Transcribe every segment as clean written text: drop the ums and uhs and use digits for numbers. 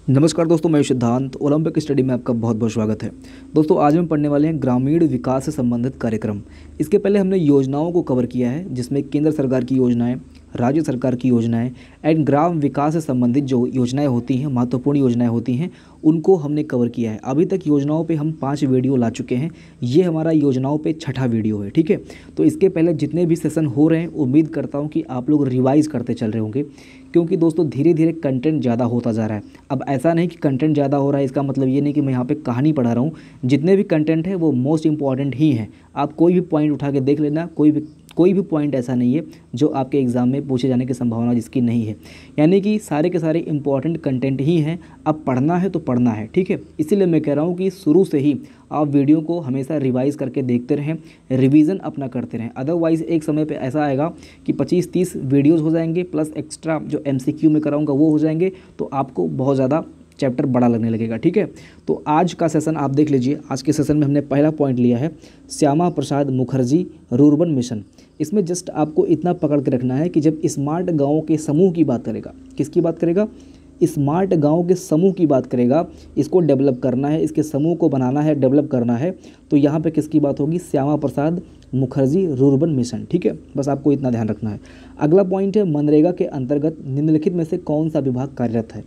नमस्कार दोस्तों, मैं सिद्धांत। ओलंपिक स्टडी में आपका बहुत बहुत स्वागत है। दोस्तों, आज हम पढ़ने वाले हैं ग्रामीण विकास से संबंधित कार्यक्रम। इसके पहले हमने योजनाओं को कवर किया है, जिसमें केंद्र सरकार की योजनाएं, राज्य सरकार की योजनाएं एंड ग्राम विकास से संबंधित जो योजनाएं होती हैं, महत्वपूर्ण योजनाएं होती हैं, उनको हमने कवर किया है। अभी तक योजनाओं पे हम 5 वीडियो ला चुके हैं। ये हमारा योजनाओं पे छठा वीडियो है, ठीक है। तो इसके पहले जितने भी सेशन हो रहे हैं, उम्मीद करता हूँ कि आप लोग रिवाइज़ करते चल रहे होंगे, क्योंकि दोस्तों धीरे धीरे कंटेंट ज़्यादा होता जा रहा है। अब ऐसा नहीं कि कंटेंट ज़्यादा हो रहा है, इसका मतलब ये नहीं कि मैं यहाँ पे कहानी पढ़ा रहा हूँ। जितने भी कंटेंट है वो मोस्ट इंपॉर्टेंट ही हैं। आप कोई भी पॉइंट उठा के देख लेना, कोई भी पॉइंट ऐसा नहीं है जो आपके एग्ज़ाम में पूछे जाने की संभावना जिसकी नहीं है। यानी कि सारे के सारे इंपॉर्टेंट कंटेंट ही हैं। अब पढ़ना है तो पढ़ना है, ठीक है। इसीलिए मैं कह रहा हूँ कि शुरू से ही आप वीडियो को हमेशा रिवाइज़ करके देखते रहें, रिवीजन अपना करते रहें। अदरवाइज़ एक समय पे ऐसा आएगा कि 25-30 वीडियोज़ हो जाएंगे, प्लस एक्स्ट्रा जो MCQ में कराऊंगा वो हो जाएंगे, तो आपको बहुत ज़्यादा चैप्टर बड़ा लगने लगेगा, ठीक है। तो आज का सेशन आप देख लीजिए। आज के सेशन में हमने पहला पॉइंट लिया है श्यामा प्रसाद मुखर्जी रूर्बन मिशन। इसमें जस्ट आपको इतना पकड़ के रखना है कि जब स्मार्ट गाँव के समूह की बात करेगा, किसकी बात करेगा? स्मार्ट गांव के समूह की बात करेगा। इसको डेवलप करना है, इसके समूह को बनाना है, डेवलप करना है, तो यहाँ पे किसकी बात होगी? श्यामा प्रसाद मुखर्जी रूर्बन मिशन, ठीक है। बस आपको इतना ध्यान रखना है। अगला पॉइंट है मनरेगा के अंतर्गत निम्नलिखित में से कौन सा विभाग कार्यरत है?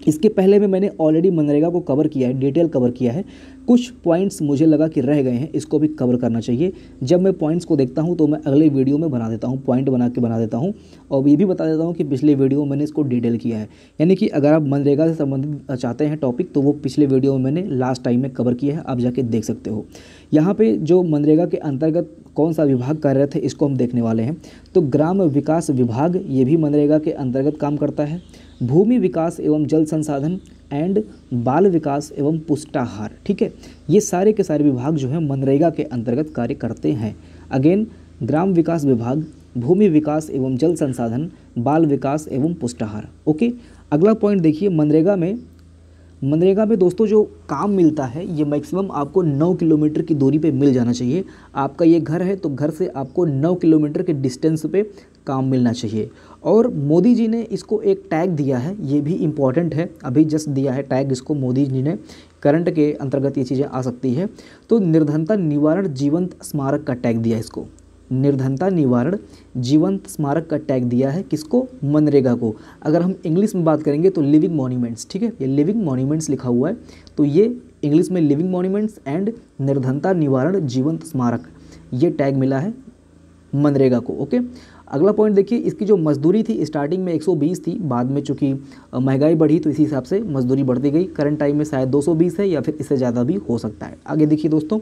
इसके पहले में मैंने ऑलरेडी मनरेगा को कवर किया है, डिटेल कवर किया है। कुछ पॉइंट्स मुझे लगा कि रह गए हैं, इसको भी कवर करना चाहिए। जब मैं पॉइंट्स को देखता हूं तो मैं अगले वीडियो में बना देता हूं, पॉइंट बना देता हूं। और ये भी बता देता हूं कि पिछले वीडियो में मैंने इसको डिटेल किया है। यानी कि अगर आप मनरेगा से संबंधित चाहते हैं टॉपिक, तो वो पिछले वीडियो में मैंने लास्ट टाइम में कवर किया है, आप जाके देख सकते हो। यहाँ पे जो मनरेगा के अंतर्गत कौन सा विभाग कार्यरत है, इसको हम देखने वाले हैं। तो ग्राम विकास विभाग, ये भी मनरेगा के अंतर्गत काम करता है। भूमि विकास एवं जल संसाधन एंड बाल विकास एवं पुष्टाहार, ठीक है। ये सारे के सारे विभाग जो है मनरेगा के अंतर्गत कार्य करते हैं। अगेन, ग्राम विकास विभाग, भूमि विकास एवं जल संसाधन, बाल विकास एवं पुष्टाहार, ओके। अगला पॉइंट देखिए, मनरेगा में दोस्तों जो काम मिलता है, ये मैक्सिमम आपको 9 किलोमीटर की दूरी पे मिल जाना चाहिए। आपका ये घर है तो घर से आपको 9 किलोमीटर के डिस्टेंस पे काम मिलना चाहिए। और मोदी जी ने इसको एक टैग दिया है, ये भी इम्पॉर्टेंट है, अभी जस्ट दिया है टैग इसको मोदी जी ने। करंट के अंतर्गत ये चीज़ें आ सकती है। तो निर्धनता निवारण जीवंत स्मारक का टैग दिया है इसको। निर्धनता निवारण जीवंत स्मारक का टैग दिया है किसको? मनरेगा को। अगर हम इंग्लिश में बात करेंगे तो लिविंग मॉन्यूमेंट्स, ठीक है। ये लिविंग मॉन्यूमेंट्स लिखा हुआ है, तो ये इंग्लिश में लिविंग मॉन्यूमेंट्स एंड निर्धनता निवारण जीवंत स्मारक, ये टैग मिला है मनरेगा को, ओके। अगला पॉइंट देखिए, इसकी जो मजदूरी थी स्टार्टिंग में 120 थी, बाद में चूंकि महंगाई बढ़ी तो इसी हिसाब से मजदूरी बढ़ती गई। करंट टाइम में शायद 220 है या फिर इससे ज़्यादा भी हो सकता है। आगे देखिए दोस्तों,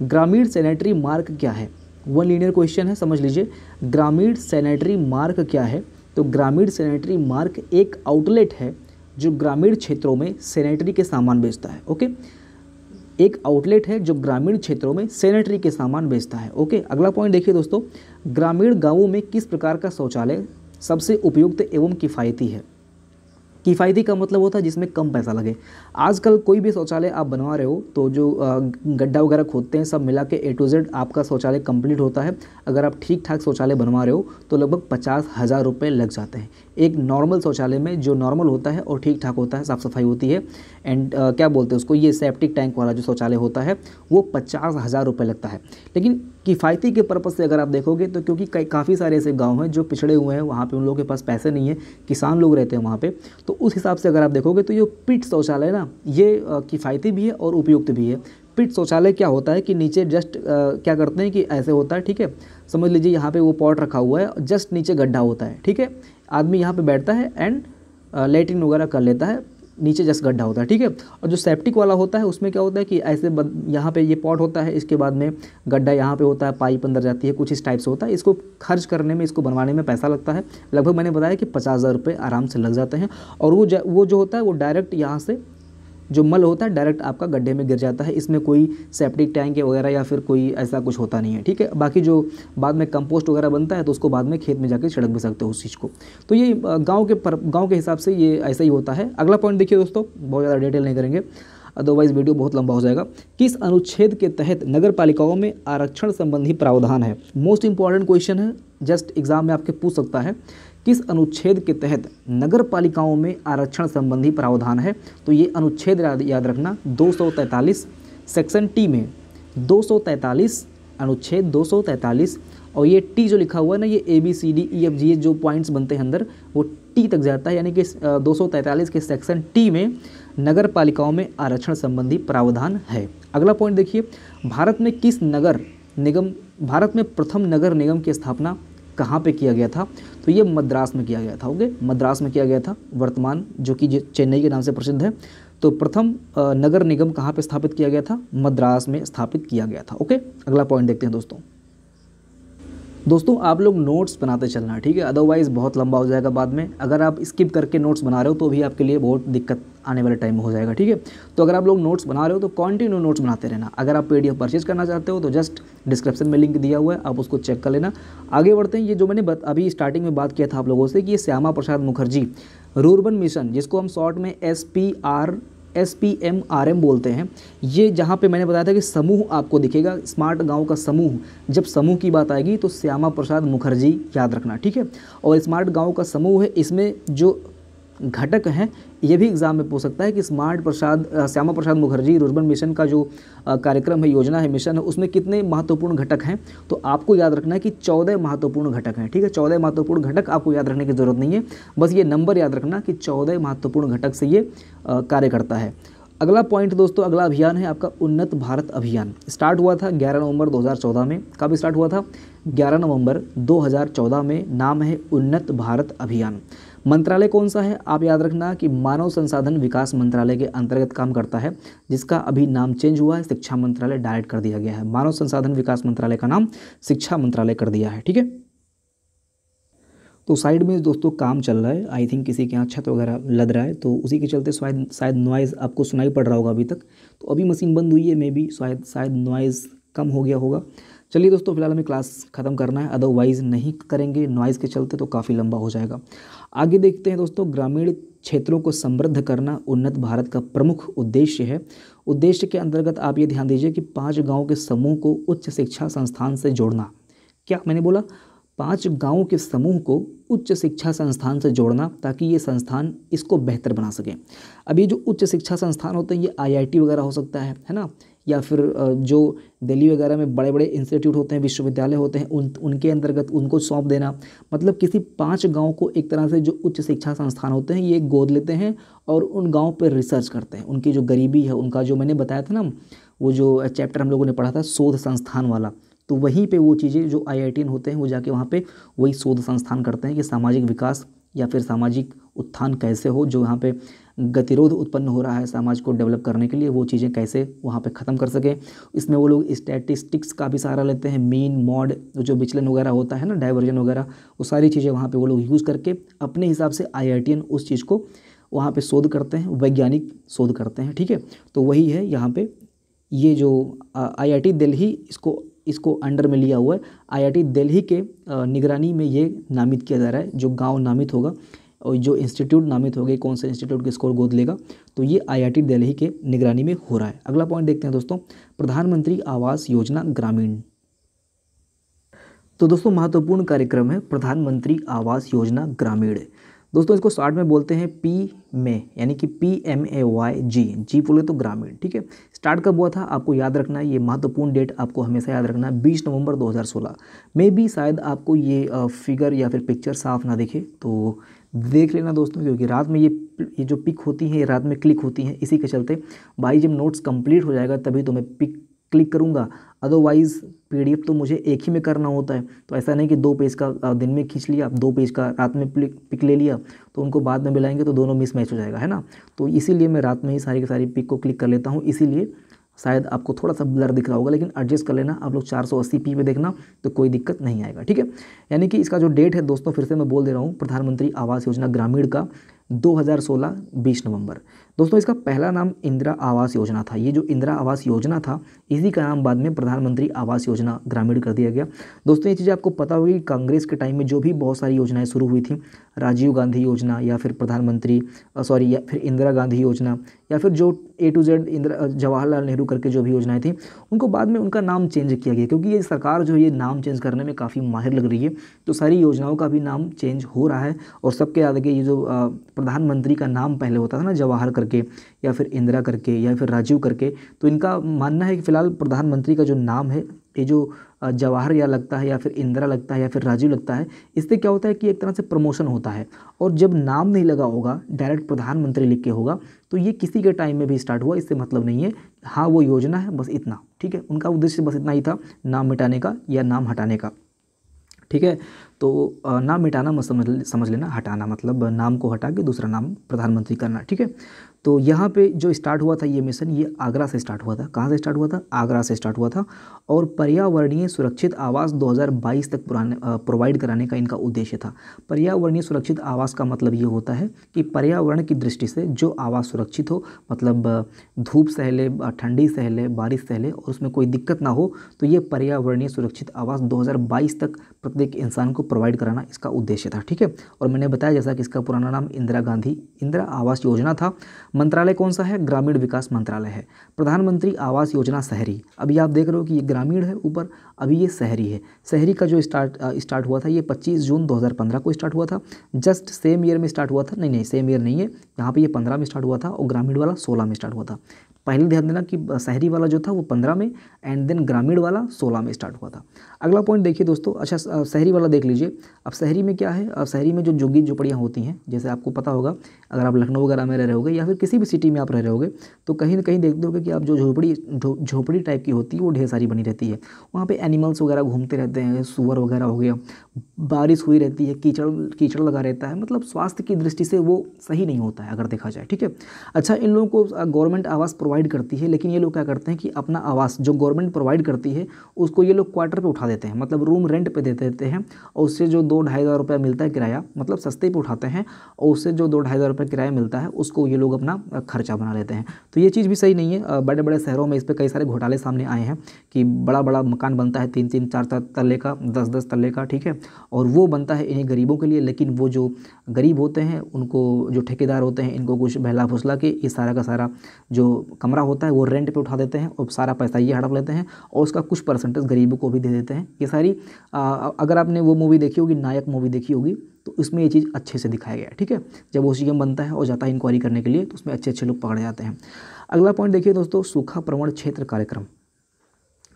ग्रामीण सैनिटरी मार्ग क्या है? वन लीनियर क्वेश्चन है, समझ लीजिए। ग्रामीण सैनिटरी मार्ग क्या है? तो ग्रामीण सैनिटरी मार्ग एक आउटलेट है जो ग्रामीण क्षेत्रों में सैनिटरी के सामान बेचता है, ओके। एक आउटलेट है जो ग्रामीण क्षेत्रों में सैनिटरी के सामान बेचता है, ओके। अगला पॉइंट देखिए दोस्तों, ग्रामीण गांवों में किस प्रकार का शौचालय सबसे उपयुक्त एवं किफ़ायती है? किफ़ायती का मतलब होता है जिसमें कम पैसा लगे। आजकल कोई भी शौचालय आप बनवा रहे हो तो जो गड्ढा वगैरह खोदते हैं, सब मिला के A to Z आपका शौचालय कंप्लीट होता है। अगर आप ठीक ठाक शौचालय बनवा रहे हो तो लगभग 50,000 रुपये लग जाते हैं। एक नॉर्मल शौचालय में जो नॉर्मल होता है और ठीक ठाक होता है, साफ़ सफाई होती है एंड क्या बोलते हैं उसको, ये सेप्टिक टैंक वाला जो शौचालय होता है वो 50,000 रुपये लगता है। लेकिन किफ़ायती के पर्पज़ से अगर आप देखोगे तो क्योंकि काफ़ी सारे ऐसे गांव हैं जो पिछड़े हुए हैं, वहाँ पे उन लोगों के पास पैसे नहीं है, किसान लोग रहते हैं वहाँ पे, तो उस हिसाब से अगर आप देखोगे तो ये पिट शौचालय ना, ये किफ़ायती भी है और उपयुक्त भी है। पिट शौचालय क्या होता है कि नीचे जस्ट क्या करते हैं कि ऐसे होता है, ठीक है। समझ लीजिए यहाँ पे वो पॉट रखा हुआ है, जस्ट नीचे गड्ढा होता है, ठीक है। आदमी यहाँ पे बैठता है एंड लेटरिन वगैरह कर लेता है, नीचे जस्ट गड्ढा होता है, ठीक है। और जो सेप्टिक वाला होता है उसमें क्या होता है कि ऐसे यहाँ पे ये पॉट होता है, इसके बाद में गड्ढा यहाँ पे होता है, पाइप अंदर जाती है, कुछ इस टाइप से होता है। इसको खर्च करने में, इसको बनवाने में पैसा लगता है, लगभग मैंने बताया कि 50,000 रुपये आराम से लग जाते हैं। और वो जो होता है वो डायरेक्ट यहाँ से जो मल होता है डायरेक्ट आपका गड्ढे में गिर जाता है। इसमें कोई सेप्टिक टैंक वगैरह या फिर कोई ऐसा कुछ होता नहीं है, ठीक है। बाकी जो बाद में कंपोस्ट वगैरह बनता है तो उसको बाद में खेत में जाके छिड़क भी सकते हो उस चीज़ को। तो ये गांव के हिसाब से ये ऐसा ही होता है। अगला पॉइंट देखिए दोस्तों, बहुत ज़्यादा डिटेल नहीं करेंगे, अदरवाइज़ वीडियो बहुत लंबा हो जाएगा। किस अनुच्छेद के तहत नगर पालिकाओं में आरक्षण संबंधी प्रावधान है? मोस्ट इंपॉर्टेंट क्वेश्चन है, जस्ट एग्जाम में आपके पूछ सकता है। किस अनुच्छेद के तहत नगर पालिकाओं में आरक्षण संबंधी प्रावधान है? तो ये अनुच्छेद याद रखना 243 सेक्शन टी में 243 अनुच्छेद 243 और ये टी जो लिखा हुआ है ना, ये ABCDEFG जो पॉइंट्स बनते हैं अंदर वो टी तक जाता है, यानी कि 243 के सेक्शन टी में नगर पालिकाओं में आरक्षण संबंधी प्रावधान है। अगला पॉइंट देखिए, भारत में प्रथम नगर निगम की स्थापना कहाँ पे किया गया था? तो ये मद्रास में किया गया था। ओके, मद्रास में किया गया था, वर्तमान जो कि चेन्नई के नाम से प्रसिद्ध है। तो प्रथम नगर निगम कहाँ पे स्थापित किया गया था? मद्रास में स्थापित किया गया था। ओके, अगला पॉइंट देखते हैं दोस्तों आप लोग नोट्स बनाते चलना, ठीक है, अदरवाइज़ बहुत लंबा हो जाएगा बाद में। अगर आप स्किप करके नोट्स बना रहे हो तो भी आपके लिए बहुत दिक्कत आने वाले टाइम में हो जाएगा, ठीक है। तो अगर आप लोग नोट्स बना रहे हो तो कंटिन्यू नोट्स बनाते रहना। अगर आप PDF परचेज करना चाहते हो तो जस्ट डिस्क्रिप्शन में लिंक दिया हुआ है, आप उसको चेक कर लेना। आगे बढ़ते हैं। ये जो मैंने अभी स्टार्टिंग में बात किया था आप लोगों से कि ये श्यामा प्रसाद मुखर्जी रूर्बन मिशन, जिसको हम शॉर्ट में SPMRM बोलते हैं, ये जहाँ पे मैंने बताया था कि समूह आपको दिखेगा, स्मार्ट गांव का समूह, जब समूह की बात आएगी तो श्यामा प्रसाद मुखर्जी याद रखना, ठीक है। और स्मार्ट गांव का समूह है, इसमें जो घटक हैं ये भी एग्जाम में पूछ सकता है कि श्यामा प्रसाद मुखर्जी रूर्बन मिशन का जो कार्यक्रम है, योजना है, मिशन है, उसमें कितने महत्वपूर्ण घटक हैं? तो आपको याद रखना है कि 14 महत्वपूर्ण घटक हैं, ठीक है। 14 महत्वपूर्ण घटक आपको याद रखने की जरूरत नहीं है, बस ये नंबर याद रखना कि 14 महत्वपूर्ण घटक से ये कार्य करता है। अगला पॉइंट दोस्तों, अगला अभियान है आपका उन्नत भारत अभियान। स्टार्ट हुआ था 11 नवंबर 2014 में। कब स्टार्ट हुआ था? 11 नवंबर 2014 में। नाम है उन्नत भारत अभियान। मंत्रालय कौन सा है? आप याद रखना कि मानव संसाधन विकास मंत्रालय के अंतर्गत काम करता है, जिसका अभी नाम चेंज हुआ है, शिक्षा मंत्रालय डायरेक्ट कर दिया गया है। मानव संसाधन विकास मंत्रालय का नाम शिक्षा मंत्रालय कर दिया है, ठीक है। तो साइड में दोस्तों काम चल रहा है, आई थिंक किसी के यहाँ छत वगैरह लद रहा है, तो उसी के चलते शायद नॉइज़ आपको सुनाई पड़ रहा होगा अभी तक। तो अभी मशीन बंद हुई है, मे बी शायद नॉइज़ कम हो गया होगा। चलिए दोस्तों, फिलहाल हमें क्लास ख़त्म करना है, अदरवाइज़ नहीं करेंगे नॉइज़ के चलते तो काफ़ी लंबा हो जाएगा। आगे देखते हैं दोस्तों, ग्रामीण क्षेत्रों को समृद्ध करना उन्नत भारत का प्रमुख उद्देश्य है। उद्देश्य के अंतर्गत आप ये ध्यान दीजिए कि 5 गाँव के समूह को उच्च शिक्षा संस्थान से जोड़ना। क्या मैंने बोला? 5 गाँव के समूह को उच्च शिक्षा संस्थान से जोड़ना, ताकि ये संस्थान इसको बेहतर बना सकें। अभी जो उच्च शिक्षा संस्थान होते हैं ये IIT वगैरह हो सकता है ना, या फिर जो दिल्ली वगैरह में बड़े बड़े इंस्टीट्यूट होते हैं, विश्वविद्यालय होते हैं, उनके अंतर्गत उनको सौंप देना। मतलब किसी 5 गांव को एक तरह से जो उच्च शिक्षा संस्थान होते हैं ये गोद लेते हैं और उन गांव पर रिसर्च करते हैं। उनकी जो गरीबी है, उनका जो मैंने बताया था ना, वो जो चैप्टर हम लोगों ने पढ़ा था शोध संस्थान वाला, तो वहीं पे वो चीज़ें जो IITian होते हैं वो जाके वहाँ पे वही शोध संस्थान करते हैं कि सामाजिक विकास या फिर सामाजिक उत्थान कैसे हो, जो यहाँ पे गतिरोध उत्पन्न हो रहा है समाज को डेवलप करने के लिए, वो चीज़ें कैसे वहाँ पे ख़त्म कर सकें। इसमें वो लोग स्टैटिस्टिक्स का भी सहारा लेते हैं, मीन, मॉड, जो विचलन वगैरह होता है ना, डाइवर्जन वगैरह, वो सारी चीज़ें वहाँ पे वो लोग यूज़ करके अपने हिसाब से IITian उस चीज़ को वहाँ पे शोध करते हैं, वैज्ञानिक शोध करते हैं, ठीक है। तो वही है यहाँ पे, ये जो IIT दिल्ली इसको अंडर में लिया हुआ है। IIT दिल्ली के निगरानी में ये नामित किया जा रहा है। जो गांव नामित होगा और जो इंस्टीट्यूट नामित होगा, कौन से इंस्टीट्यूट के स्कोर गोद लेगा, तो ये IIT दिल्ली के निगरानी में हो रहा है। अगला पॉइंट देखते हैं दोस्तों, प्रधानमंत्री आवास योजना ग्रामीण। तो दोस्तों महत्वपूर्ण कार्यक्रम है प्रधानमंत्री आवास योजना ग्रामीण। दोस्तों इसको शॉर्ट में बोलते हैं में, यानी कि PMAYG, जी बोले तो ग्रामीण, ठीक है। स्टार्ट कब हुआ था आपको याद रखना है, ये महत्वपूर्ण डेट आपको हमेशा याद रखना है, 20 नवंबर 2016 में। भी शायद आपको ये फिगर या फिर पिक्चर साफ ना दिखे तो देख लेना दोस्तों, क्योंकि रात में ये जो पिक होती हैं ये रात में क्लिक होती हैं, इसी के चलते भाई जब नोट्स कंप्लीट हो जाएगा तभी तो मैं पिक क्लिक करूँगा, अदरवाइज़ PDF तो मुझे एक ही में करना होता है। तो ऐसा नहीं कि 2 पेज का दिन में खींच लिया, 2 पेज का रात में पिक ले लिया, तो उनको बाद में मिलाएंगे तो दोनों मिसमैच हो जाएगा, है ना। तो इसीलिए मैं रात में ही सारी की सारी पिक को क्लिक कर लेता हूँ, इसीलिए शायद आपको थोड़ा सा ब्लर दिख रहा होगा, लेकिन एडजस्ट कर लेना। आप लोग 480p पे देखना तो कोई दिक्कत नहीं आएगा, ठीक है। यानी कि इसका जो डेट है दोस्तों, फिर से मैं बोल दे रहा हूँ, प्रधानमंत्री आवास योजना ग्रामीण का 2016 20 नवंबर। दोस्तों इसका पहला नाम इंदिरा आवास योजना था। ये जो इंदिरा आवास योजना था, इसी का नाम बाद में प्रधानमंत्री आवास योजना ग्रामीण कर दिया गया। दोस्तों ये चीज़ आपको पता होगी कि कांग्रेस के टाइम में जो भी बहुत सारी योजनाएं शुरू हुई थी, राजीव गांधी योजना या फिर या फिर इंदिरा गांधी योजना, या फिर जो A to Z Jawaharlal Nehru करके जो भी योजनाएं थी उनको बाद में उनका नाम चेंज किया गया, क्योंकि ये सरकार जो है ये नाम चेंज करने में काफ़ी माहिर लग रही है। तो सारी योजनाओं का भी नाम चेंज हो रहा है। और सबके आगे ये जो प्रधानमंत्री का नाम पहले होता था ना, जवाहर करके या फिर इंदिरा करके या फिर राजीव करके, तो इनका मानना है कि फ़िलहाल प्रधानमंत्री का जो नाम है, ये जो जवाहर या लगता है या फिर इंदिरा लगता है या फिर राजीव लगता है, इससे क्या होता है कि एक तरह से प्रमोशन होता है। और जब नाम नहीं लगा होगा, डायरेक्ट प्रधानमंत्री लिख के होगा, तो ये किसी के टाइम में भी स्टार्ट हुआ, इससे मतलब नहीं है। हाँ, वो योजना है, बस इतना, ठीक है। उनका उद्देश्य बस इतना ही था, नाम मिटाने का या नाम हटाने का, ठीक है। तो नाम मिटाना मत समझ लेना, हटाना मतलब नाम को हटा के दूसरा नाम प्रधानमंत्री करना, ठीक है। तो यहाँ पे जो स्टार्ट हुआ था ये मिशन, ये आगरा से स्टार्ट हुआ था। कहाँ से स्टार्ट हुआ था? आगरा से स्टार्ट हुआ था। और पर्यावरणीय सुरक्षित आवास 2022 तक प्रोवाइड कराने का इनका उद्देश्य था। पर्यावरणीय सुरक्षित आवास का मतलब ये होता है कि पर्यावरण की दृष्टि से जो आवास सुरक्षित हो, मतलब धूप सह ले, ठंडी सह ले, बारिश सह ले और उसमें कोई दिक्कत ना हो, तो ये पर्यावरणीय सुरक्षित आवास 2022 तक प्रत्येक इंसान को प्रोवाइड कराना इसका उद्देश्य था, ठीक है। और मैंने बताया जैसा कि इसका पुराना नाम इंदिरा आवास योजना था। मंत्रालय कौन सा है? ग्रामीण विकास मंत्रालय है। प्रधानमंत्री आवास योजना शहरी, अभी आप देख रहे हो कि ये ग्रामीण है ऊपर, अभी ये शहरी है। शहरी का जो स्टार्ट हुआ था ये 25 जून 2015 को स्टार्ट हुआ था। जस्ट सेम ईयर में स्टार्ट हुआ था, नहीं सेम ईयर नहीं है, यहाँ पे ये 15 में स्टार्ट हुआ था और ग्रामीण वाला 16 में स्टार्ट हुआ था। पहले ध्यान देना कि शहरी वाला जो था वो 15 में एंड देन ग्रामीण वाला 16 में स्टार्ट हुआ था। अगला पॉइंट देखिए दोस्तों, अच्छा शहरी वाला देख लीजिए। अब शहरी में क्या है? अब शहरी में जो झुग्गी झोपड़ियाँ होती हैं, जैसे आपको पता होगा अगर आप लखनऊ वगैरह में रह रहे होगे या फिर किसी भी सिटी में आप रह रहे होगे, तो कहीं ना कहीं देखते होगे कि आप जो झोपड़ी टाइप की होती है वो ढेर सारी बनी रहती है। वहाँ पे एनिमल्स वगैरह घूमते रहते हैं, सुअर वगैरह हो गया, बारिश हुई रहती है, कीचड़ लगा रहता है, मतलब स्वास्थ्य की दृष्टि से वो सही नहीं होता है अगर देखा जाए, ठीक है। अच्छा, इन लोगों को गवर्नमेंट आवास प्रोवाइड करती है, लेकिन ये लोग क्या करते हैं कि अपना आवास जो गवर्नमेंट प्रोवाइड करती है उसको ये लोग क्वार्टर पे उठा देते हैं, मतलब रूम रेंट पे दे देते हैं। और उससे जो 2-2.5 हज़ार रुपये मिलता है किराया, मतलब सस्ते पे उठाते हैं, और उससे जो 2-2.5 हज़ार रुपये किराया मिलता है उसको ये लोग अपना खर्चा बना लेते हैं। तो ये चीज़ भी सही नहीं है। बड़े बड़े शहरों में इस पर कई सारे घोटाले सामने आए हैं कि बड़ा बड़ा मकान बनता है 3-3, 4-4 तल्ले का, 10-10 तल्ले का, ठीक है, और वो बनता है इन्हीं गरीबों के लिए, लेकिन वो जो गरीब होते हैं उनको, जो ठेकेदार होते हैं, इनको कुछ बहला फुसला के ये सारा का सारा जो कमरा होता है वो रेंट पे उठा देते हैं और सारा पैसा ये हड़प लेते हैं और उसका कुछ परसेंटेज गरीबों को भी दे देते हैं। ये सारी अगर आपने वो मूवी देखी होगी, नायक मूवी देखी होगी, तो उसमें ये चीज़ अच्छे से दिखाया गया है, ठीक है। जब वो सीएम बनता है और जाता है इंक्वायरी करने के लिए, तो उसमें अच्छे लोग पकड़े जाते हैं। अगला पॉइंट देखिए दोस्तों, सूखा प्रवण क्षेत्र कार्यक्रम।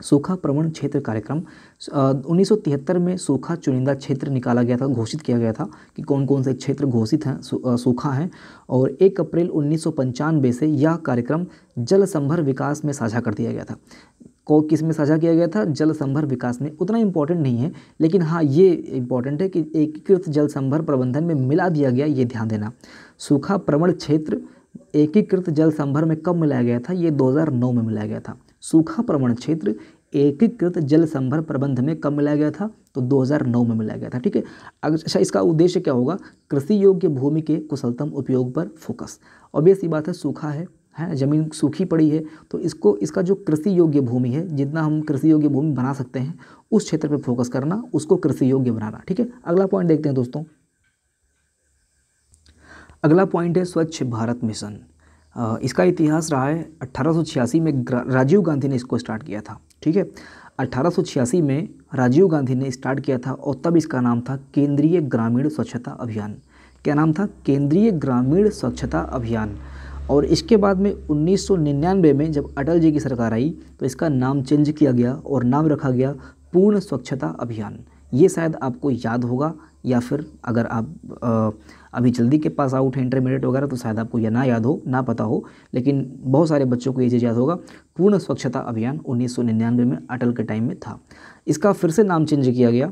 सूखा प्रवण क्षेत्र कार्यक्रम 1973 में सूखा चुनिंदा क्षेत्र निकाला गया था, घोषित किया गया था कि कौन कौन से क्षेत्र घोषित हैं, सूखा हैं। और 1 अप्रैल 1995 से यह कार्यक्रम जल संभर विकास में साझा कर दिया गया था। किस में साझा किया गया था? जल संभर विकास में। उतना इम्पोर्टेंट नहीं है, लेकिन हाँ ये इम्पोर्टेंट है कि एकीकृत जल संभर प्रबंधन में मिला दिया गया, ये ध्यान देना। सूखा प्रवण क्षेत्र एकीकृत जल संभर में कब मिलाया गया था? ये 2009 में मिलाया गया था। सूखा प्रवण क्षेत्र एकीकृत जल संभर प्रबंध में कब मिलाया गया था? तो 2009 में मिलाया गया था, ठीक है। अच्छा, इसका उद्देश्य क्या होगा? कृषि योग्य भूमि के कुशलतम उपयोग पर फोकस। ऑब्वियस सी बात है, सूखा है, ज़मीन सूखी पड़ी है, तो इसका जो कृषि योग्य भूमि है, जितना हम कृषि योग्य भूमि बना सकते हैं उस क्षेत्र पर फोकस करना, उसको कृषि योग्य बनाना, ठीक है। अगला पॉइंट देखते हैं दोस्तों। अगला पॉइंट है स्वच्छ भारत मिशन। इसका इतिहास रहा है 1886 में राजीव गांधी ने इसको स्टार्ट किया था, ठीक है। 1886 में राजीव गांधी ने स्टार्ट किया था और तब इसका नाम था केंद्रीय ग्रामीण स्वच्छता अभियान। क्या नाम था? केंद्रीय ग्रामीण स्वच्छता अभियान। और इसके बाद में 1999 में जब अटल जी की सरकार आई तो इसका नाम चेंज किया गया और नाम रखा गया पूर्ण स्वच्छता अभियान। ये शायद आपको याद होगा, या फिर अगर आप अभी जल्दी के पास आउट है इंटरमीडिएट वगैरह, तो शायद आपको यह ना याद हो, ना पता हो, लेकिन बहुत सारे बच्चों को ये चीज़ याद होगा। पूर्ण स्वच्छता अभियान 1999 में अटल के टाइम में था। इसका फिर से नाम चेंज किया गया,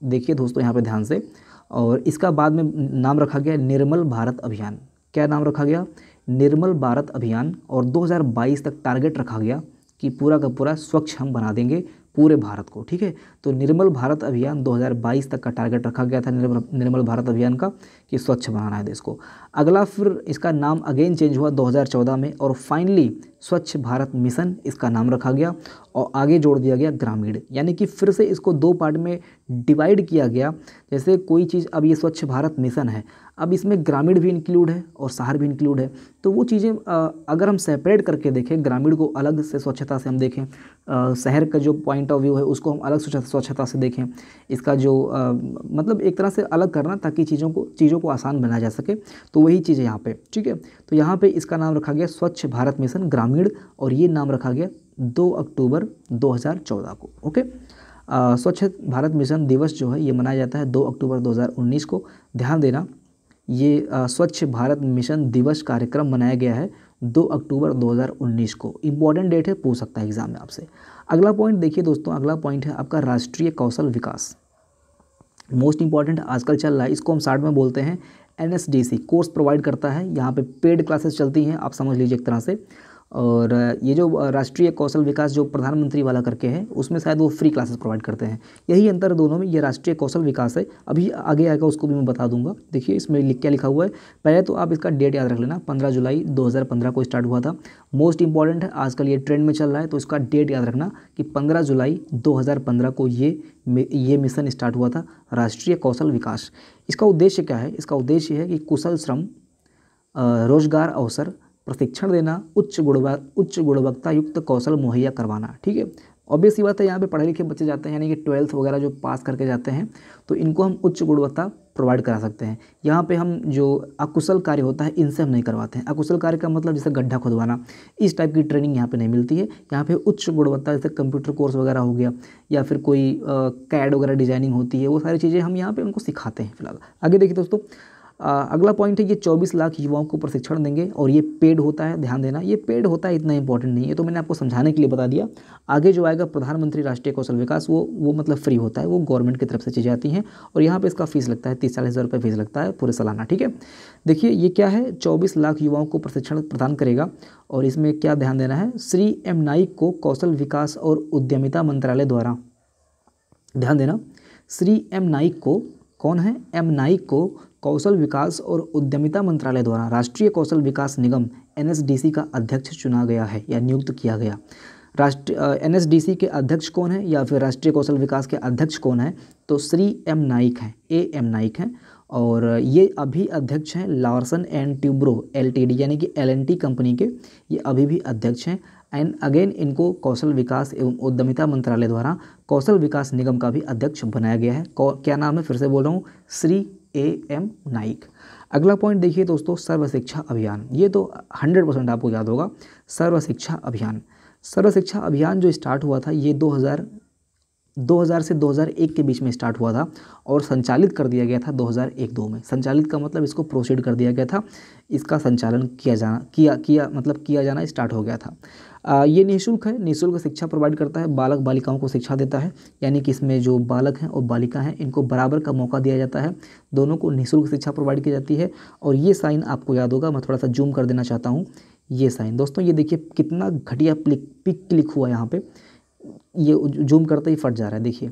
देखिए दोस्तों यहाँ पे ध्यान से, और इसका बाद में नाम रखा गया निर्मल भारत अभियान। क्या नाम रखा गया? निर्मल भारत अभियान। और 2022 तक टारगेट रखा गया कि पूरा का पूरा स्वच्छ हम बना देंगे पूरे भारत को, ठीक है। तो निर्मल भारत अभियान 2022 तक का टारगेट रखा गया था निर्मल भारत अभियान का, कि स्वच्छ बनाना है देश को। अगला फिर इसका नाम अगेन चेंज हुआ 2014 में और फाइनली स्वच्छ भारत मिशन इसका नाम रखा गया और आगे जोड़ दिया गया ग्रामीण, यानी कि फिर से इसको 2 पार्ट में डिवाइड किया गया। जैसे कोई चीज़, अब ये स्वच्छ भारत मिशन है, अब इसमें ग्रामीण भी इंक्लूड है और शहर भी इंक्लूड है। तो वो चीज़ें अगर हम सेपरेट करके देखें, ग्रामीण को अलग से स्वच्छता से हम देखें, शहर का जो पॉइंट ऑफ व्यू है उसको हम अलग स्वच्छता से देखें, इसका जो मतलब एक तरह से अलग करना ताकि चीज़ों को आसान बनाया जा सके। तो वही चीज़ है यहाँ पे, ठीक है। तो यहाँ पे इसका नाम रखा गया स्वच्छ भारत मिशन ग्रामीण, और ये नाम रखा गया 2 अक्टूबर 2014 को। ओके, स्वच्छ भारत मिशन दिवस जो है ये मनाया जाता है 2 अक्टूबर 2019 को। ध्यान देना, ये स्वच्छ भारत मिशन दिवस कार्यक्रम मनाया गया है 2 अक्टूबर 2019 को। इम्पॉर्टेंट डेट है, पूछ सकता है एग्जाम में आपसे। अगला पॉइंट देखिए दोस्तों, अगला पॉइंट है आपका राष्ट्रीय कौशल विकास। मोस्ट इंपॉर्टेंट आजकल चल रहा है, इसको हम शार्ट में बोलते हैं NSDC। कोर्स प्रोवाइड करता है, यहाँ पे पेड क्लासेस चलती हैं, आप समझ लीजिए एक तरह से। और ये जो राष्ट्रीय कौशल विकास जो प्रधानमंत्री वाला करके है, उसमें शायद वो फ्री क्लासेस प्रोवाइड करते हैं। यही अंतर दोनों में, ये राष्ट्रीय कौशल विकास है। अभी आगे आएगा उसको भी मैं बता दूंगा। देखिए इसमें क्या लिखा हुआ है, पहले तो आप इसका डेट याद रख लेना, 15 जुलाई 2015 को स्टार्ट हुआ था। मोस्ट इंपॉर्टेंट है, आजकल ये ट्रेंड में चल रहा है, तो इसका डेट याद रखना कि 15 जुलाई 2015 को ये मिशन स्टार्ट हुआ था, राष्ट्रीय कौशल विकास। इसका उद्देश्य क्या है? इसका उद्देश्य है कि कुशल श्रम, रोजगार अवसर, प्रशिक्षण देना, उच्च गुणवत्ता युक्त कौशल मुहैया करवाना। ठीक है, ऑब्वियस सी बात है, यहाँ पे पढ़े लिखे बच्चे जाते हैं, यानी कि 12th वगैरह जो पास करके जाते हैं, तो इनको हम उच्च गुणवत्ता प्रोवाइड करा सकते हैं। यहाँ पे हम जो अकुशल कार्य होता है इनसे हम नहीं करवाते हैं। अकुशल कार्य का मतलब जैसे गड्ढा खुदवाना, इस टाइप की ट्रेनिंग यहाँ पे नहीं मिलती है। यहाँ पे उच्च गुणवत्ता जैसे कंप्यूटर कोर्स वगैरह हो गया, या फिर कोई कैड वगैरह डिजाइनिंग होती है, वो सारी चीज़ें हम यहाँ पे उनको सिखाते हैं। फिलहाल आगे देखिए दोस्तों, अगला पॉइंट है, ये 24 लाख युवाओं को प्रशिक्षण देंगे, और ये पेड होता है। ध्यान देना, ये पेड होता है, इतना इंपॉर्टेंट नहीं है, तो मैंने आपको समझाने के लिए बता दिया। आगे जो आएगा प्रधानमंत्री राष्ट्रीय कौशल विकास, वो मतलब फ्री होता है, वो गवर्नमेंट की तरफ से चीज़ें आती हैं, और यहाँ पे इसका फीस लगता है 30-40 हज़ार रुपये फीस लगता है पूरे सालाना। ठीक है, देखिए ये क्या है, 24 लाख युवाओं को प्रशिक्षण प्रदान करेगा, और इसमें क्या ध्यान देना है, श्री M नाइक को कौशल विकास और उद्यमिता मंत्रालय द्वारा, ध्यान देना, श्री M नाइक को, कौन है, M नाइक को कौशल विकास और उद्यमिता मंत्रालय द्वारा राष्ट्रीय कौशल विकास निगम NSDC का अध्यक्ष चुना गया है या नियुक्त किया गया। NSDC के अध्यक्ष कौन है, या फिर राष्ट्रीय कौशल विकास के अध्यक्ष कौन है, तो श्री M नाइक हैं, AM नाइक हैं, और ये अभी अध्यक्ष हैं लार्सन एंड ट्यूब्रो LTD यानी कि LNT कंपनी के, ये अभी भी अध्यक्ष हैं। एंड अगेन इनको कौशल विकास एवं उद्यमिता मंत्रालय द्वारा कौशल विकास निगम का भी अध्यक्ष बनाया गया है। क्या नाम है, फिर से बोल रहा हूँ, श्री AM नाइक। अगला पॉइंट देखिए दोस्तों, सर्व शिक्षा अभियान। ये तो 100% आपको याद होगा, सर्व शिक्षा अभियान। सर्व शिक्षा अभियान जो स्टार्ट हुआ था, ये 2000 से 2001 के बीच में स्टार्ट हुआ था, और संचालित कर दिया गया था 2001-2 में। संचालित का मतलब इसको प्रोसीड कर दिया गया था, इसका संचालन किया जाना स्टार्ट हो गया था। ये निःशुल्क है, निःशुल्क शिक्षा प्रोवाइड करता है, बालक बालिकाओं को शिक्षा देता है, यानी कि इसमें जो बालक हैं और बालिका हैं इनको बराबर का मौका दिया जाता है, दोनों को निःशुल्क शिक्षा प्रोवाइड की जाती है। और ये साइन आपको याद होगा, मैं थोड़ा सा जूम कर देना चाहता हूँ, ये साइन दोस्तों, ये देखिए कितना घटिया पिक क्लिक हुआ यहाँ पे, ये जूम करते ही फट जा रहा है, देखिए,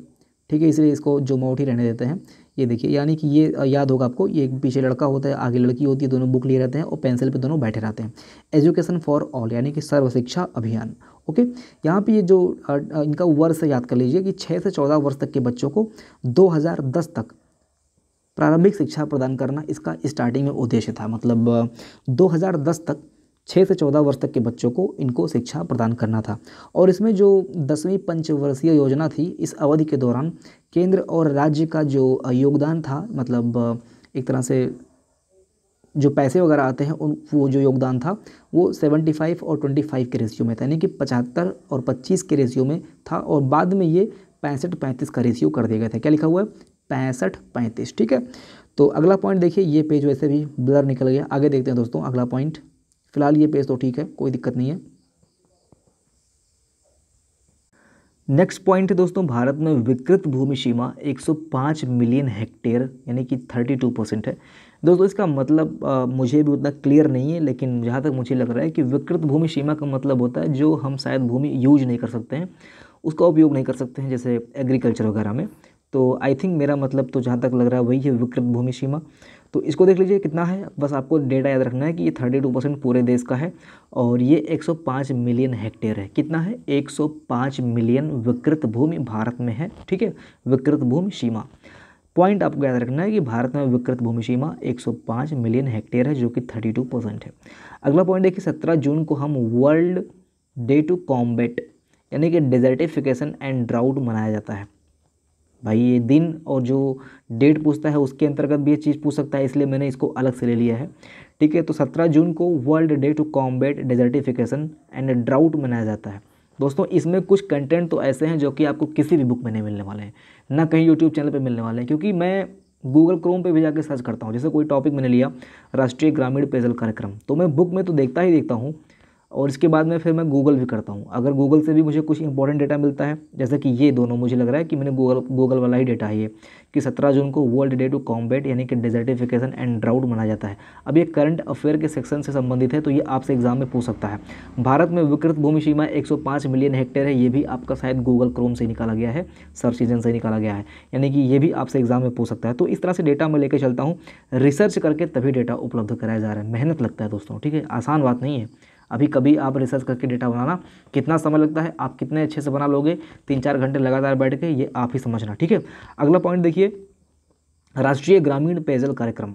ठीक है, इसलिए इसको जूम आउट ही रहने देते हैं। ये देखिए, यानी कि ये याद होगा आपको, ये पीछे लड़का होता है, आगे लड़की होती है, दोनों बुक लिए रहते हैं और पेंसिल पे दोनों बैठे रहते हैं। एजुकेशन फॉर ऑल यानी कि सर्व शिक्षा अभियान। ओके, यहाँ पे ये जो इनका वर्ष याद कर लीजिए कि 6 से 14 वर्ष तक के बच्चों को 2010 तक प्रारंभिक शिक्षा प्रदान करना इसका स्टार्टिंग में उद्देश्य था। मतलब 2010 तक 6 से 14 वर्ष तक के बच्चों को इनको शिक्षा प्रदान करना था। और इसमें जो 10वीं पंचवर्षीय योजना थी, इस अवधि के दौरान केंद्र और राज्य का जो योगदान था, मतलब एक तरह से जो पैसे वगैरह आते हैं वो जो योगदान था वो 75 और 25 के रेशियो में था, यानी कि 75 और 25 के रेशियो में था, और बाद में ये 65-35 का रेशियो कर दिया गया था। क्या लिखा हुआ है, 65-35। ठीक है, तो अगला पॉइंट देखिए, ये पेज वैसे भी ब्लर निकल गया, आगे देखते हैं दोस्तों अगला पॉइंट। फिलहाल ये पेज तो ठीक है, कोई दिक्कत नहीं है। नेक्स्ट पॉइंट है दोस्तों, भारत में विकृत भूमि सीमा 105 मिलियन हेक्टेयर यानी कि 32% है। दोस्तों इसका मतलब मुझे भी उतना क्लियर नहीं है, लेकिन जहाँ तक मुझे लग रहा है कि विकृत भूमि सीमा का मतलब होता है जो हम शायद भूमि यूज नहीं कर सकते हैं, उसका उपयोग नहीं कर सकते हैं, जैसे एग्रीकल्चर वगैरह में। तो आई थिंक मेरा मतलब तो जहाँ तक लग रहा है वही है विकृत भूमि सीमा। तो इसको देख लीजिए कितना है, बस आपको डेटा याद रखना है कि ये 32% पूरे देश का है, और ये 105 मिलियन हेक्टेयर है। कितना है, 105 मिलियन विकृत भूमि भारत में है। ठीक है, विकृत भूमि सीमा। पॉइंट आपको याद रखना है कि भारत में विकृत भूमि सीमा 105 मिलियन हेक्टेयर है, जो कि 32% है। अगला पॉइंट देखिए, 17 जून को हम वर्ल्ड डे टू कॉम्बैट यानी कि डेजर्टिफिकेशन एंड ड्राउट मनाया जाता है। भाई ये दिन और जो डेट पूछता है उसके अंतर्गत भी ये चीज़ पूछ सकता है, इसलिए मैंने इसको अलग से ले लिया है। ठीक है, तो 17 जून को world day to combat desertification and drought मनाया जाता है। दोस्तों इसमें कुछ कंटेंट तो ऐसे हैं जो कि आपको किसी भी बुक में नहीं मिलने वाले हैं, ना कहीं यूट्यूब चैनल पे मिलने वाले हैं, क्योंकि मैं गूगल क्रोम पे भी जाके सर्च करता हूँ। जैसे कोई टॉपिक मैंने लिया राष्ट्रीय ग्रामीण पेयजल कार्यक्रम, तो मैं बुक में तो देखता ही देखता हूँ, और इसके बाद में फिर मैं गूगल भी करता हूँ। अगर गूगल से भी मुझे कुछ इंपॉर्टेंट डेटा मिलता है, जैसे कि ये दोनों मुझे लग रहा है कि मैंने गूगल वाला ही डेटा है ये, कि 17 जून को वर्ल्ड डे टू कॉम्बैट यानी कि डेजर्टिफिकेशन एंड ड्राउट मनाया जाता है। अब ये करंट अफेयर के सेक्शन से संबंधित है, तो ये आपसे एग्जाम में पूछ सकता है। भारत में विकृत भूमि सीमा 105 मिलियन हेक्टेयर है, ये भी आपका शायद गूगल क्रोम से निकाला गया है, सर्च इंजन से निकाला गया है, यानी कि ये भी आपसे एग्जाम में पूछ सकता है। तो इस तरह से डेटा मैं लेकर चलता हूँ, रिसर्च करके तभी डेटा उपलब्ध कराया जा रहा है। मेहनत लगता है दोस्तों, ठीक है, आसान बात नहीं है। अभी कभी आप रिसर्च करके डेटा बनाना कितना समय लगता है, आप कितने अच्छे से बना लोगे 3-4 घंटे लगातार बैठ के, ये आप ही समझना। ठीक है, अगला पॉइंट देखिए, राष्ट्रीय ग्रामीण पेयजल कार्यक्रम।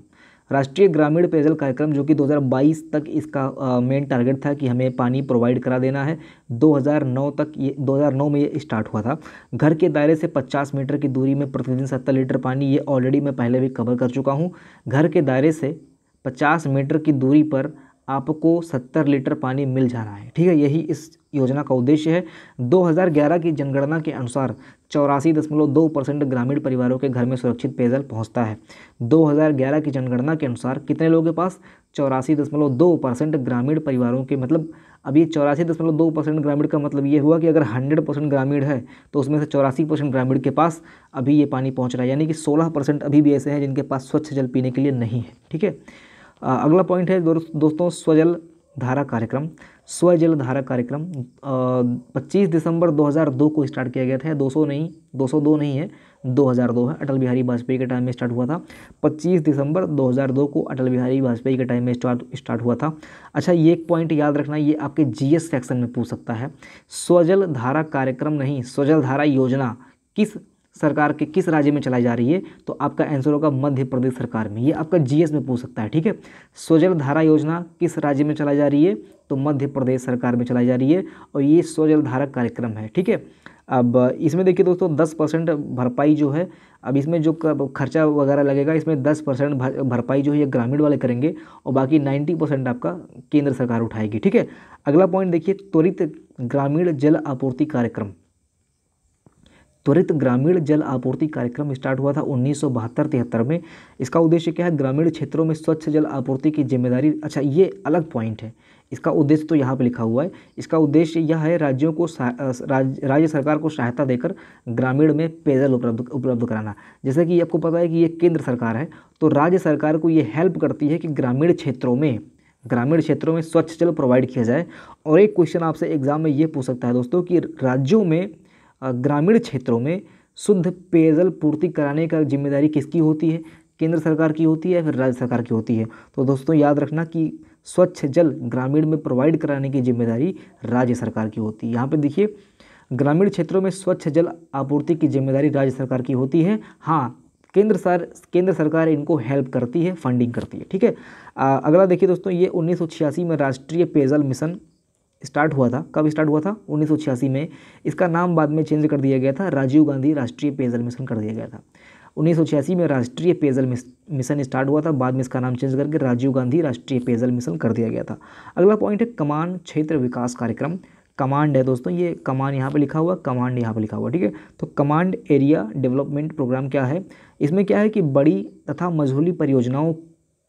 राष्ट्रीय ग्रामीण पेयजल कार्यक्रम जो कि 2022 तक इसका मेन टारगेट था कि हमें पानी प्रोवाइड करा देना है। 2009 तक ये 2009 में ये स्टार्ट हुआ था। घर के दायरे से 50 मीटर की दूरी में प्रतिदिन 70 लीटर पानी, ये ऑलरेडी मैं पहले भी कवर कर चुका हूँ। घर के दायरे से 50 मीटर की दूरी पर आपको 70 लीटर पानी मिल जा रहा है। ठीक है, यही इस योजना का उद्देश्य है। 2011 की जनगणना के अनुसार 84.2% ग्रामीण परिवारों के घर में सुरक्षित पेयजल पहुंचता है। 2011 की जनगणना के अनुसार कितने लोगों के पास? 84.2% ग्रामीण परिवारों के, मतलब अब ये 84.2% ग्रामीण का मतलब ये हुआ कि अगर 100% ग्रामीण है तो उसमें से 84% ग्रामीण के पास अभी ये पानी पहुँच रहा है, यानी कि 16% अभी भी ऐसे हैं जिनके पास स्वच्छ जल पीने के लिए नहीं है। ठीक है, अगला पॉइंट है दोस्तों स्वजल धारा कार्यक्रम। स्वजल धारा कार्यक्रम 25 दिसंबर 2002 को स्टार्ट किया गया था। 202 नहीं है, 2002 है। अटल बिहारी वाजपेयी के टाइम में स्टार्ट हुआ था। 25 दिसंबर 2002 को अटल बिहारी वाजपेयी के टाइम में स्टार्ट हुआ था। अच्छा, ये एक पॉइंट याद रखना, ये आपके जीएस सेक्शन में पूछ सकता है। स्वजल धारा कार्यक्रम नहीं, स्वजल धारा योजना किस सरकार के किस राज्य में चलाई जा रही है? तो आपका आंसर होगा मध्य प्रदेश सरकार में। ये आपका जीएस में पूछ सकता है। ठीक है, स्वजल धारा योजना किस राज्य में चलाई जा रही है? तो मध्य प्रदेश सरकार में चलाई जा रही है, और ये स्वजल धारा कार्यक्रम है। ठीक है, अब इसमें देखिए दोस्तों 10% भरपाई जो है, अब इसमें जो खर्चा वगैरह लगेगा, इसमें 10% भरपाई जो है ये ग्रामीण वाले करेंगे, और बाकी 90% आपका केंद्र सरकार उठाएगी। ठीक है, अगला पॉइंट देखिए, त्वरित ग्रामीण जल आपूर्ति कार्यक्रम। त्वरित ग्रामीण जल आपूर्ति कार्यक्रम स्टार्ट हुआ था 1972-73 में। इसका उद्देश्य क्या है? ग्रामीण क्षेत्रों में स्वच्छ जल आपूर्ति की जिम्मेदारी। अच्छा, ये अलग पॉइंट है, इसका उद्देश्य तो यहाँ पे लिखा हुआ है। इसका उद्देश्य यह है राज्यों को राज्य सरकार को सहायता देकर ग्रामीण में पेयजल उपलब्ध कराना। जैसे कि आपको पता है कि ये केंद्र सरकार है, तो राज्य सरकार को ये हेल्प करती है कि ग्रामीण क्षेत्रों में स्वच्छ जल प्रोवाइड किया जाए। और एक क्वेश्चन आपसे एग्जाम में ये पूछ सकता है दोस्तों कि राज्यों में ग्रामीण क्षेत्रों में शुद्ध पेयजल पूर्ति कराने का जिम्मेदारी किसकी होती है? केंद्र सरकार की होती है या फिर राज्य सरकार की होती है? तो दोस्तों याद रखना कि स्वच्छ जल ग्रामीण में प्रोवाइड कराने की जिम्मेदारी राज्य सरकार की होती है। यहाँ पे देखिए, ग्रामीण क्षेत्रों में स्वच्छ जल आपूर्ति की जिम्मेदारी राज्य सरकार की होती है। हाँ, केंद्र सरकार इनको हेल्प करती है, फंडिंग करती है। ठीक है, अगला देखिए दोस्तों, ये 1986 में राष्ट्रीय पेयजल मिशन स्टार्ट हुआ था। कब स्टार्ट हुआ था? 1986 में। इसका नाम बाद में चेंज कर दिया गया था, राजीव गांधी राष्ट्रीय पेयजल मिशन कर दिया गया था। 1986 में राष्ट्रीय पेयजल मिशन स्टार्ट हुआ था, बाद में इसका नाम चेंज करके राजीव गांधी राष्ट्रीय पेयजल मिशन कर दिया गया था। अगला पॉइंट है कमान क्षेत्र विकास कार्यक्रम। कमांड है दोस्तों, ये कमान यहाँ पे लिखा हुआ, कमांड यहाँ पे लिखा हुआ। ठीक है, तो कमांड एरिया डेवलपमेंट प्रोग्राम क्या है? इसमें क्या है कि बड़ी तथा मझोली परियोजनाओं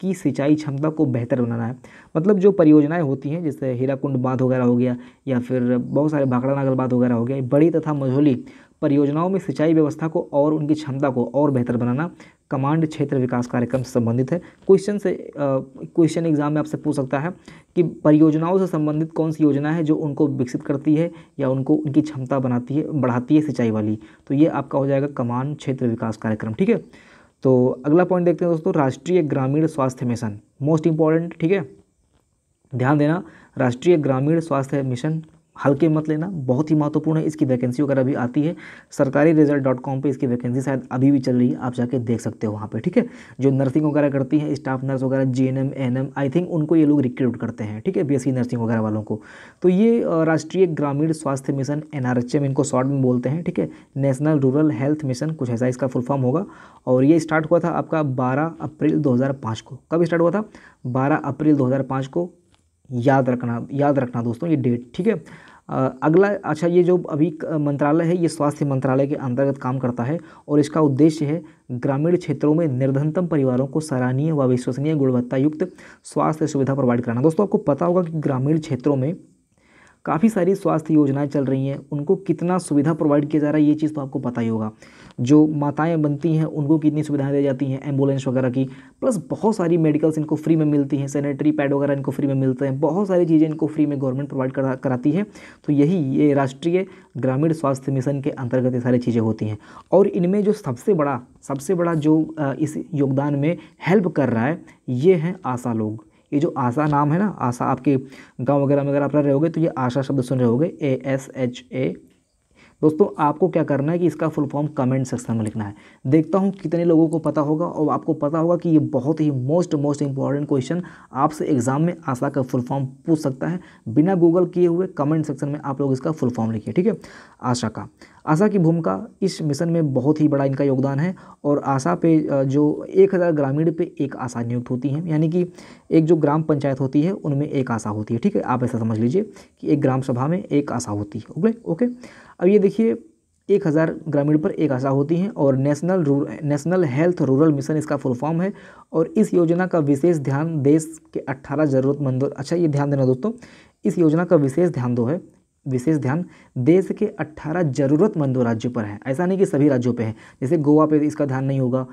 की सिंचाई क्षमता को बेहतर बनाना है। मतलब जो परियोजनाएं होती हैं, जैसे हीराकुंड बांध वगैरह हो गया, या फिर बहुत सारे भाखड़ा नागल बांध वगैरह हो गया, बड़ी तथा मझोली परियोजनाओं में सिंचाई व्यवस्था को और उनकी क्षमता को और बेहतर बनाना कमांड क्षेत्र विकास कार्यक्रम से संबंधित है। क्वेश्चन एग्जाम में आपसे पूछ सकता है कि परियोजनाओं से संबंधित कौन सी योजना है जो उनको विकसित करती है या उनको उनकी क्षमता बढ़ाती है सिंचाई वाली? तो ये आपका हो जाएगा कमांड क्षेत्र विकास कार्यक्रम। ठीक है, तो अगला पॉइंट देखते हैं दोस्तों, राष्ट्रीय ग्रामीण स्वास्थ्य मिशन, मोस्ट इंपॉर्टेंट। ठीक है, ध्यान देना, राष्ट्रीय ग्रामीण स्वास्थ्य मिशन हल्के मत लेना, बहुत ही महत्वपूर्ण है। इसकी वैकेंसी वगैरह भी आती है, सरकारी रिजल्ट.com पे इसकी वैकेंसी शायद अभी भी चल रही है, आप जाके देख सकते हो वहाँ पे, ठीक है। जो नर्सिंग वगैरह करती हैं, स्टाफ नर्स वगैरह, जीएनएम एएनएम, आई थिंक उनको ये लोग रिक्रूट करते हैं, ठीक है, बीएससी नर्सिंग वगैरह वालों को। तो ये राष्ट्रीय ग्रामीण स्वास्थ्य मिशन, एनआरएचएम इनको शॉर्ट में बोलते हैं, ठीक है, नेशनल रूरल हेल्थ मिशन, कुछ ऐसा इसका फुल फॉर्म होगा। और ये स्टार्ट हुआ था आपका 12 अप्रैल 2005 को। कब स्टार्ट हुआ था? 12 अप्रैल 2005 को। याद रखना दोस्तों ये डेट, ठीक है। अगला, अच्छा, ये जो अभी मंत्रालय है, ये स्वास्थ्य मंत्रालय के अंतर्गत काम करता है और इसका उद्देश्य है ग्रामीण क्षेत्रों में निर्धनतम परिवारों को सराहनीय व विश्वसनीय गुणवत्ता युक्त स्वास्थ्य सुविधा प्रोवाइड कराना। दोस्तों आपको पता होगा कि ग्रामीण क्षेत्रों में काफ़ी सारी स्वास्थ्य योजनाएं चल रही हैं, उनको कितना सुविधा प्रोवाइड किया जा रहा है ये चीज़ तो आपको पता ही होगा। जो माताएं बनती हैं उनको कितनी सुविधाएं दी जाती हैं, एम्बुलेंस वगैरह की, प्लस बहुत सारी मेडिकल्स इनको फ्री में मिलती हैं, सैनिटरी पैड वगैरह इनको फ्री में मिलते हैं, बहुत सारी चीज़ें इनको फ्री में गवर्नमेंट प्रोवाइड कराती है। तो ये राष्ट्रीय ग्रामीण स्वास्थ्य मिशन के अंतर्गत ये सारी चीज़ें होती हैं। और इनमें जो सबसे बड़ा जो इस योगदान में हेल्प कर रहा है ये हैं आशा लोग। ये जो आशा नाम है ना, आशा, आपके गांव वगैरह में अगर आप रह रहे होगे तो ये आशा शब्द सुन रहे होगे, ASHA। दोस्तों आपको क्या करना है कि इसका फुल फॉर्म कमेंट सेक्शन में लिखना है। देखता हूँ कितने लोगों को पता होगा, और आपको पता होगा कि ये बहुत ही मोस्ट इंपॉर्टेंट क्वेश्चन आपसे एग्जाम में आशा का फुल फॉर्म पूछ सकता है। बिना गूगल किए हुए कमेंट सेक्शन में आप लोग इसका फुल फॉर्म लिखिए, ठीक है। आशा की भूमिका इस मिशन में बहुत ही बड़ा इनका योगदान है। और आशा पे जो 1000 ग्रामीण पे एक आशा नियुक्त होती है, यानी कि एक जो ग्राम पंचायत होती है उनमें एक आशा होती है, ठीक है। आप ऐसा समझ लीजिए कि एक ग्राम सभा में एक आशा होती है, ओके। अब ये देखिए 1000 ग्रामीण पर एक आशा होती हैं। और नेशनल हेल्थ रूरल मिशन इसका फुल फॉर्म है। और इस योजना का विशेष ध्यान देश के 18 ज़रूरतमंदों, अच्छा ये ध्यान देना दोस्तों, इस योजना का विशेष ध्यान देश के 18 ज़रूरतमंदों राज्यों पर है। ऐसा नहीं कि सभी राज्यों पे है, जैसे गोवा पे इसका ध्यान नहीं होगा,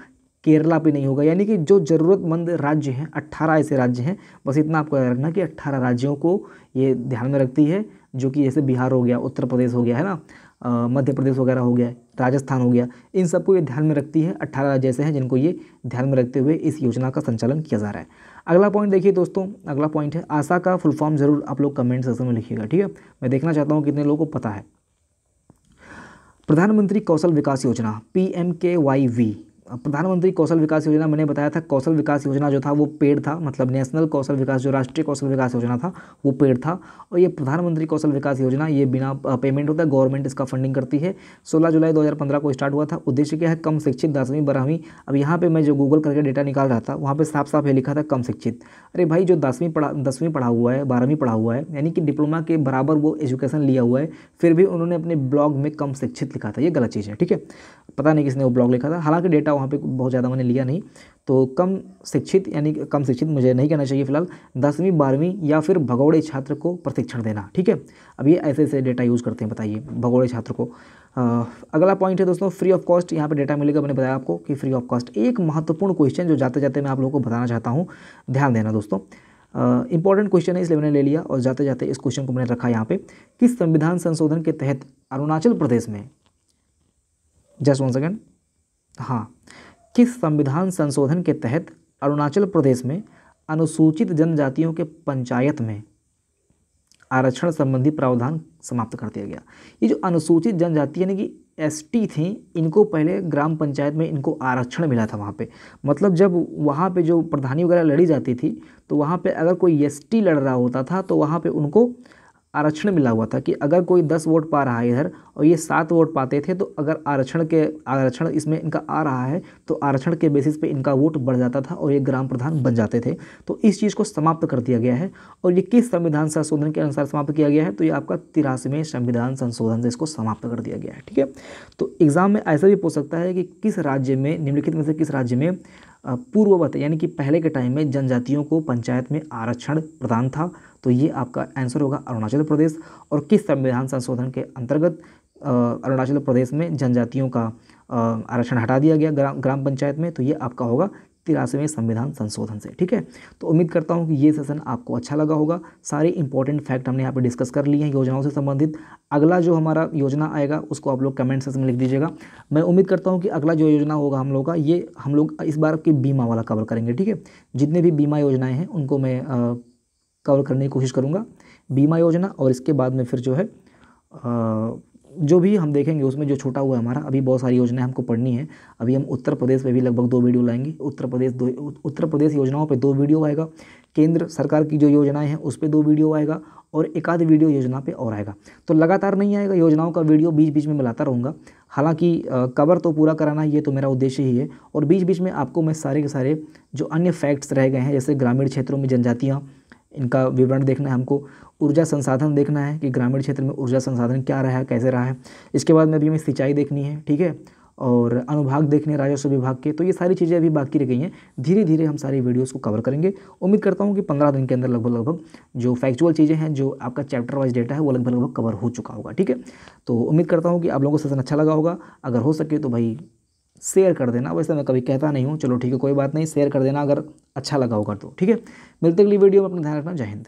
केरला पे नहीं होगा, यानी कि जो ज़रूरतमंद राज्य हैं 18 ऐसे राज्य हैं। बस इतना आपको याद रखना कि 18 राज्यों को ये ध्यान में रखती है, जो कि जैसे बिहार हो गया, उत्तर प्रदेश हो गया, है ना, मध्य प्रदेश वगैरह हो गया, राजस्थान हो गया, इन सबको ये ध्यान में रखती है। 18 राज्य ऐसे हैं जिनको ये ध्यान में रखते हुए इस योजना का संचालन किया जा रहा है। अगला पॉइंट देखिए दोस्तों, अगला पॉइंट है आशा का फुल फॉर्म जरूर आप लोग कमेंट सेक्शन में लिखिएगा, ठीक है। मैं देखना चाहता हूँ कितने लोगों को पता है। प्रधानमंत्री कौशल विकास योजना, PMKYV। प्रधानमंत्री कौशल विकास योजना, मैंने बताया था कौशल विकास योजना जो था वो पेड था, मतलब नेशनल कौशल विकास, जो राष्ट्रीय कौशल विकास योजना था वो पेड था। और ये प्रधानमंत्री कौशल विकास योजना ये बिना पेमेंट होता है, गवर्नमेंट इसका फंडिंग करती है। 16 जुलाई 2015 को स्टार्ट हुआ था। उद्देश्य क्या है? कम शिक्षित 10वीं 12वीं। अब यहाँ पे मैं जो गूगल करके डेटा निकाल रहा था वहाँ पे साफ साफ ये लिखा था कम शिक्षित। अरे भाई, जो 10वीं पढ़ा हुआ है, 12वीं पढ़ा हुआ है, यानी कि डिप्लोमा के बराबर वो एजुकेशन लिया हुआ है, फिर भी उन्होंने अपने ब्लॉग में कम शिक्षित लिखा था, ये गलत चीज़ है, ठीक है। पता नहीं किसने वो ब्लॉग लिखा था, हालांकि डेटा वहाँ पे बहुत ज़्यादा मैंने लिया नहीं। तो कम शिक्षित, यानी कम शिक्षित मुझे नहीं कहना चाहिए फिलहाल, 10वीं 12वीं या फिर भगोड़े छात्र को प्रशिक्षण देना, ठीक है। अब ये ऐसे ऐसे डेटा यूज़ करते हैं, बताइए, भगोड़े छात्र को। अगला पॉइंट है दोस्तों फ्री ऑफ कॉस्ट, यहाँ पे डेटा मिलेगा, मैंने बताया आपको कि फ्री ऑफ कॉस्ट। एक महत्वपूर्ण क्वेश्चन जो जाते जाते मैं आप लोगों को बताना चाहता हूँ, ध्यान देना दोस्तों, इंपॉर्टेंट क्वेश्चन है इसलिए मैंने ले लिया और जाते जाते इस क्वेश्चन को मैंने रखा यहाँ पे। किस संविधान संशोधन के तहत अरुणाचल प्रदेश में, जस्ट वन सेकेंड, हाँ, किस संविधान संशोधन के तहत अरुणाचल प्रदेश में अनुसूचित जनजातियों के पंचायत में आरक्षण संबंधी प्रावधान समाप्त कर दिया गया? ये जो अनुसूचित जनजाति यानी कि ST थी, इनको पहले ग्राम पंचायत में इनको आरक्षण मिला था वहाँ पे। मतलब जब वहाँ पे जो प्रधानी वगैरह लड़ी जाती थी तो वहाँ पे अगर कोई ST लड़ रहा होता था तो वहाँ पे उनको आरक्षण मिला हुआ था कि अगर कोई 10 वोट पा रहा है इधर और ये 7 वोट पाते थे, तो अगर आरक्षण इसमें इनका आ रहा है तो आरक्षण के बेसिस पे इनका वोट बढ़ जाता था और ये ग्राम प्रधान बन जाते थे। तो इस चीज़ को समाप्त कर दिया गया है। और ये किस संविधान संशोधन के अनुसार समाप्त किया गया है? तो ये आपका 83वें संविधान संशोधन से इसको समाप्त कर दिया गया है, ठीक है। तो एग्जाम में ऐसा भी पूछ सकता है कि किस राज्य में, निम्नलिखित में से किस राज्य में पूर्ववत यानी कि पहले के टाइम में जनजातियों को पंचायत में आरक्षण प्रदान था? तो ये आपका आंसर होगा अरुणाचल प्रदेश। और किस संविधान संशोधन के अंतर्गत अरुणाचल प्रदेश में जनजातियों का आरक्षण हटा दिया गया ग्राम पंचायत में? तो ये आपका होगा 83वें संविधान संशोधन से, ठीक है। तो उम्मीद करता हूँ कि ये सेशन आपको अच्छा लगा होगा। सारे इंपॉर्टेंट फैक्ट हमने यहाँ पे डिस्कस कर लिए हैं योजनाओं से संबंधित। अगला जो हमारा योजना आएगा उसको आप लोग कमेंट सेक्शन में लिख दीजिएगा। मैं उम्मीद करता हूँ कि अगला जो योजना होगा हम लोग का, ये हम लोग इस बार के बीमा वाला कवर करेंगे, ठीक है। जितने भी बीमा योजनाएँ हैं उनको मैं कवर करने की कोशिश करूँगा, बीमा योजना, और इसके बाद में फिर जो है जो भी हम देखेंगे उसमें जो छूटा हुआ है हमारा, अभी बहुत सारी योजनाएं हमको पढ़नी है। अभी हम उत्तर प्रदेश पे भी लगभग 2 वीडियो लाएंगे, उत्तर प्रदेश योजनाओं पे 2 वीडियो आएगा, केंद्र सरकार की जो योजनाएं हैं उस पे 2 वीडियो आएगा, और एक आध वीडियो योजना पे और आएगा। तो लगातार नहीं आएगा, योजनाओं का वीडियो बीच बीच में मिलाता रहूँगा। हालांकि कवर तो पूरा कराना ये तो मेरा उद्देश्य ही है, और बीच बीच में आपको मैं सारे के सारे जो अन्य फैक्ट्स रह गए हैं, जैसे ग्रामीण क्षेत्रों में जनजातियाँ, इनका विवरण देखना है हमको, ऊर्जा संसाधन देखना है कि ग्रामीण क्षेत्र में ऊर्जा संसाधन क्या रहा है, कैसे रहा है। इसके बाद में भी हमें सिंचाई देखनी है, ठीक है, और अनुभाग देखने हैं राजस्व विभाग के। तो ये सारी चीज़ें अभी बाकी रह गई हैं, धीरे धीरे हम सारी वीडियोस को कवर करेंगे। उम्मीद करता हूँ कि 15 दिन के अंदर लगभग जो फैक्चुअल चीज़ें हैं, जो आपका चैप्टर वाइज डेटा है, वो लगभग कवर हो चुका होगा, ठीक है। तो उम्मीद करता हूँ कि आप लोगों को सेशन अच्छा लगा होगा। अगर हो सके तो भाई शेयर कर देना, वैसे मैं कभी कहता नहीं हूँ, चलो ठीक है, कोई बात नहीं, शेयर कर देना अगर अच्छा लगा होगा तो, ठीक है। मिलते अगली वीडियो में, अपना ध्यान रखना, जय हिंद।